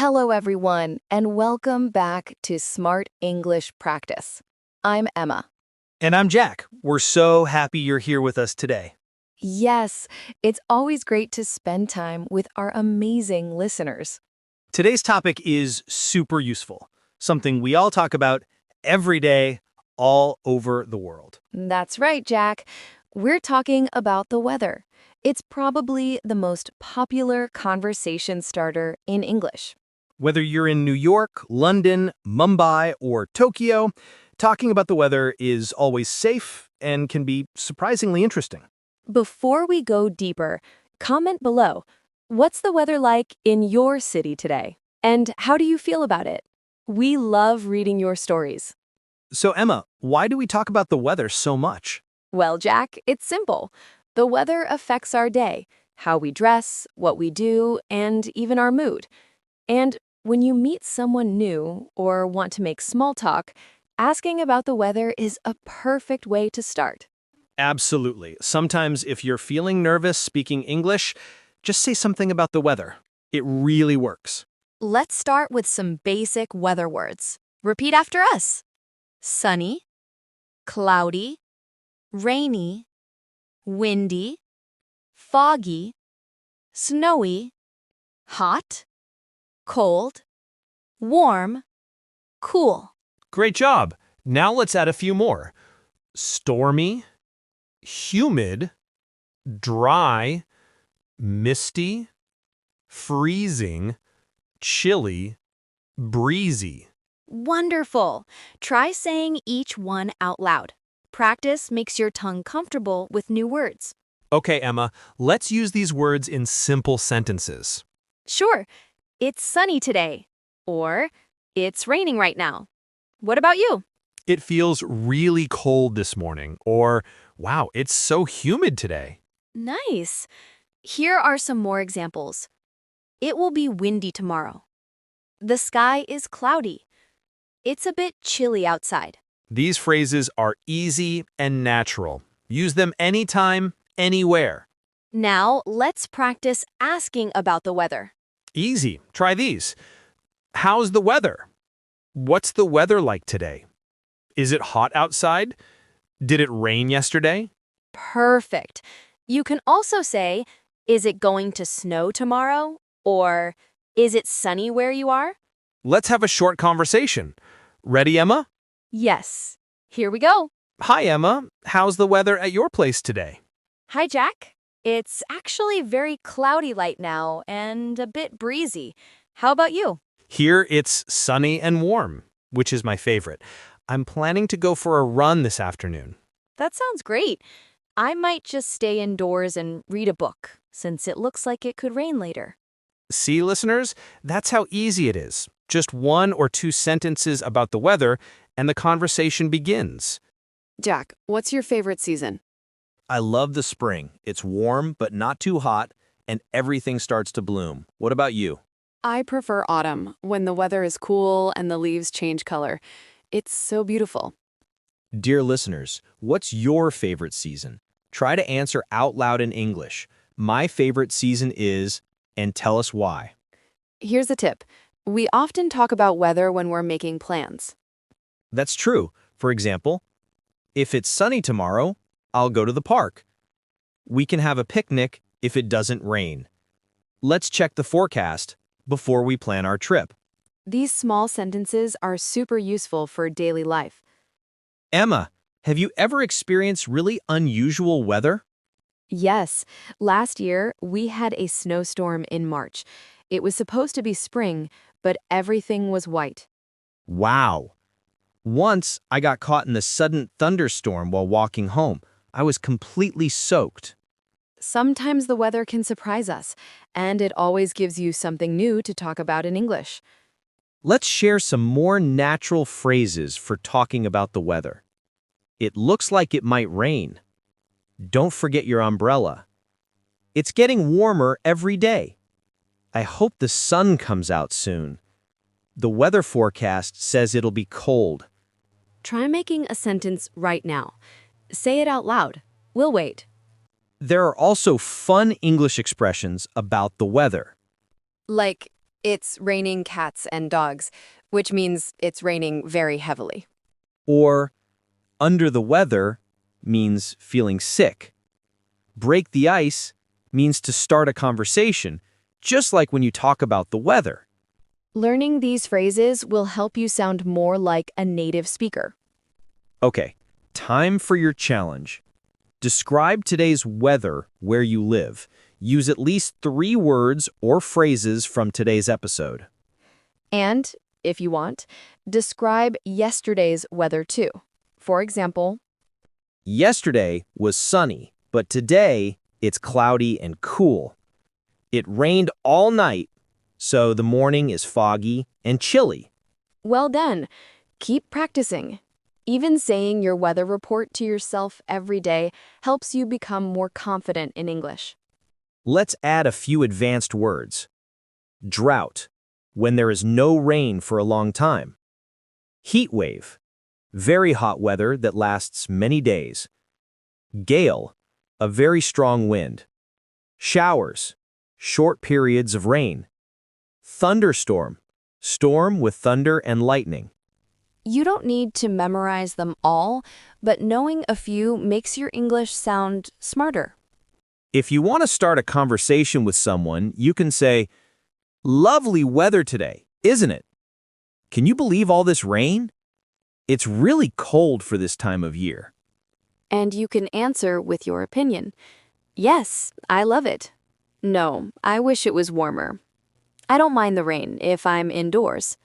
Hello, everyone, and welcome back to Smart English Practice. I'm Emma. And I'm Jack. We're so happy you're here with us today. Yes, it's always great to spend time with our amazing listeners. Today's topic is super useful, something we all talk about every day, all over the world. That's right, Jack. We're talking about the weather. It's probably the most popular conversation starter in English. Whether you're in New York, London, Mumbai, or Tokyo, talking about the weather is always safe and can be surprisingly interesting. Before we go deeper, comment below. What's the weather like in your city today? And how do you feel about it? We love reading your stories. So, Emma, why do we talk about the weather so much? Well, Jack, it's simple. The weather affects our day, how we dress, what we do, and even our mood. And when you meet someone new or want to make small talk, asking about the weather is a perfect way to start. Absolutely. Sometimes if you're feeling nervous speaking English, just say something about the weather. It really works. Let's start with some basic weather words. Repeat after us. Sunny, cloudy, rainy, windy, foggy, snowy, hot, cold, warm, cool. Great job. Now let's add a few more. Stormy, humid, dry, misty, freezing, chilly, breezy. Wonderful. Try saying each one out loud. Practice makes your tongue comfortable with new words. Okay, Emma, let's use these words in simple sentences. Sure, it's sunny today. Or, it's raining right now. What about you? It feels really cold this morning, or wow, it's so humid today. Nice. Here are some more examples. It will be windy tomorrow. The sky is cloudy. It's a bit chilly outside. These phrases are easy and natural. Use them anytime, anywhere. Now, let's practice asking about the weather. Easy. Try these. How's the weather? What's the weather like today? Is it hot outside? Did it rain yesterday? Perfect. You can also say, is it going to snow tomorrow? Or, is it sunny where you are? Let's have a short conversation. Ready, Emma? Yes. Here we go. Hi, Emma. How's the weather at your place today? Hi, Jack. It's actually very cloudy right now and a bit breezy. How about you? Here it's sunny and warm, which is my favorite. I'm planning to go for a run this afternoon. That sounds great. I might just stay indoors and read a book, since it looks like it could rain later. See, listeners? That's how easy it is. Just one or two sentences about the weather, and the conversation begins. Jack, what's your favorite season? I love the spring. It's warm, but not too hot, and everything starts to bloom. What about you? I prefer autumn, when the weather is cool and the leaves change color. It's so beautiful. Dear listeners, what's your favorite season? Try to answer out loud in English. My favorite season is, and tell us why. Here's a tip. We often talk about weather when we're making plans. That's true. For example, if it's sunny tomorrow, I'll go to the park. We can have a picnic if it doesn't rain. Let's check the forecast before we plan our trip. These small sentences are super useful for daily life. Emma, have you ever experienced really unusual weather? Yes, last year we had a snowstorm in March. It was supposed to be spring, but everything was white. Wow. Once, I got caught in a sudden thunderstorm while walking home. I was completely soaked. Sometimes the weather can surprise us, and it always gives you something new to talk about in English. Let's share some more natural phrases for talking about the weather. It looks like it might rain. Don't forget your umbrella. It's getting warmer every day. I hope the sun comes out soon. The weather forecast says it'll be cold. Try making a sentence right now. Say it out loud. We'll wait. There are also fun English expressions about the weather. Like, It's raining cats and dogs, which means it's raining very heavily. Or under the weather means feeling sick. Break the ice means to start a conversation, just like when you talk about the weather. Learning these phrases will help you sound more like a native speaker. Okay, time for your challenge. Describe today's weather where you live. Use at least 3 words or phrases from today's episode. And, if you want, describe yesterday's weather too. For example, Yesterday was sunny, but today it's cloudy and cool. It rained all night, so the morning is foggy and chilly. well done. Keep practicing. Even saying your weather report to yourself every day helps you become more confident in English. Let's add a few advanced words. Drought, when there is no rain for a long time. Heat wave, very hot weather that lasts many days. Gale, a very strong wind. Showers, short periods of rain. Thunderstorm, storm with thunder and lightning. You don't need to memorize them all, but knowing a few makes your English sound smarter. If you want to start a conversation with someone, you can say, "Lovely weather today, isn't it? Can you believe all this rain? It's really cold for this time of year." And you can answer with your opinion. Yes, I love it. No, I wish it was warmer. I don't mind the rain if I'm indoors.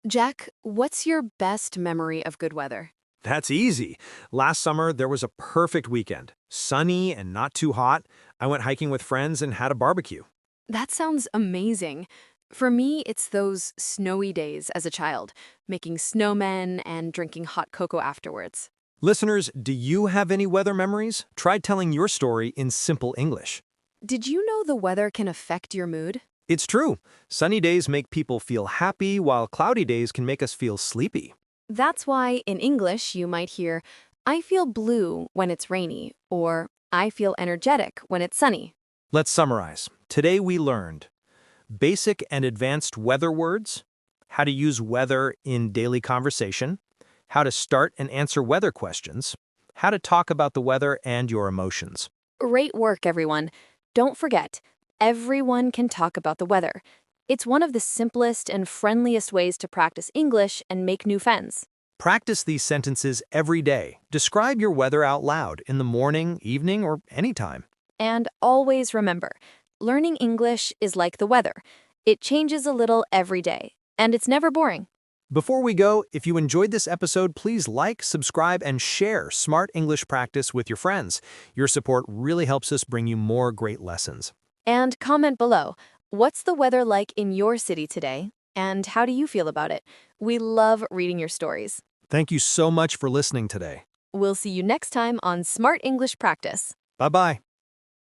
Jack, what's your best memory of good weather? That's easy. Last summer, there was a perfect weekend. Sunny and not too hot. I went hiking with friends and had a barbecue. That sounds amazing. For me, it's those snowy days as a child, making snowmen and drinking hot cocoa afterwards. Listeners, do you have any weather memories? Try telling your story in simple English. Did you know the weather can affect your mood? It's true. Sunny days make people feel happy, while cloudy days can make us feel sleepy. That's why in English you might hear, I feel blue when it's rainy, or I feel energetic when it's sunny. Let's summarize. Today we learned basic and advanced weather words, how to use weather in daily conversation, how to start and answer weather questions, how to talk about the weather and your emotions. Great work, everyone. Don't forget, everyone can talk about the weather. It's one of the simplest and friendliest ways to practice English and make new friends. Practice these sentences every day. Describe your weather out loud in the morning, evening, or anytime. And always remember, learning English is like the weather. It changes a little every day, and it's never boring. Before we go, if you enjoyed this episode, please like, subscribe, and share Smart English Practice with your friends. Your support really helps us bring you more great lessons. And comment below, what's the weather like in your city today? And how do you feel about it? We love reading your stories. Thank you so much for listening today. We'll see you next time on Smart English Practice. Bye-bye.